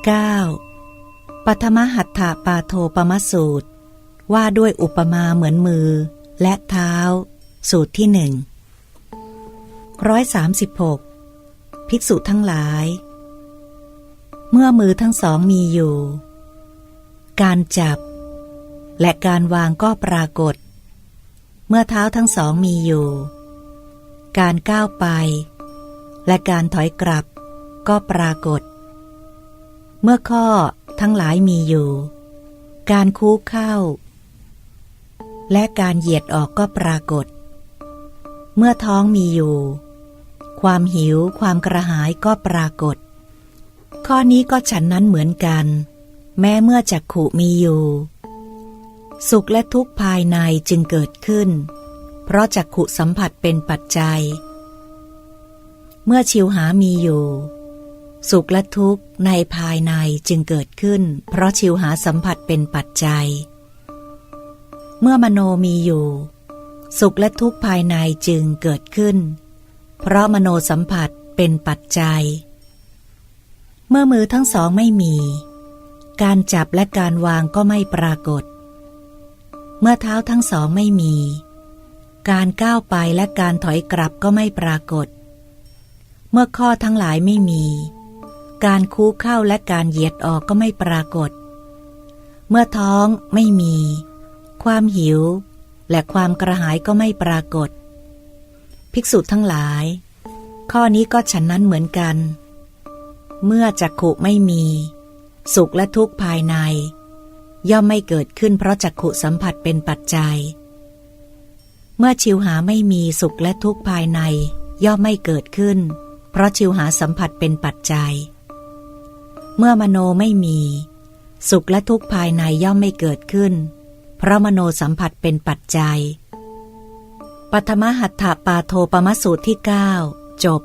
9. ปฐมหัตถปาโทปมสูตรว่าด้วยอุปมาเหมือนมือและเท้าสูตรที่136ภิกษุทั้งหลายเมื่อมือทั้งสองมีอยู่การจับและการวางก็ปรากฏเมื่อเท้าทั้งสองมีอยู่การก้าวไปและการถอยกลับก็ปรากฏเมื่อข้อทั้งหลายมีอยู่การคู้เข้าและการเหยียดออกก็ปรากฏเมื่อท้องมีอยู่ความหิวความกระหายก็ปรากฏข้อนี้ก็ฉันนั้นเหมือนกันแม้เมื่อจักขุมีอยู่สุขและทุกข์ภายในจึงเกิดขึ้นเพราะจักขุสัมผัสเป็นปัจจัยเมื่อชิวหามีอยู่สุขและทุกข์ในภายในจึงเกิดขึ้นเพราะชิวหาสัมผัสเป็นปัจจัยเมื่อมโนมีอยู่สุขและทุกข์ภายในจึงเกิดขึ้นเพราะมโนสัมผัสเป็นปัจจัยเมื่อมือทั้งสองไม่มีการจับและการวางก็ไม่ปรากฏเมื่อเท้าทั้งสองไม่มีการก้าวไปและการถอยกลับก็ไม่ปรากฏเมื่อข้อทั้งหลายไม่มีการคู้เข้าและการเหยียดออกก็ไม่ปรากฏเมื่อท้องไม่มีความหิวและความกระหายก็ไม่ปรากฏภิกษุทั้งหลายข้อนี้ก็ฉันนั้นเหมือนกันเมื่อจักขุไม่มีสุขและทุกข์ภายในย่อมไม่เกิดขึ้นเพราะจักขุสัมผัสเป็นปัจจัยเมื่อชิวหาไม่มีสุขและทุกข์ภายในย่อมไม่เกิดขึ้นเพราะชิวหาสัมผัสเป็นปัจจัยเมื่อมโนไม่มีสุขและทุกข์ภายในย่อมไม่เกิดขึ้นเพราะมโนสัมผัสเป็นปัจจัยปฐมหัตถปาโทปมสูตรที่9จบ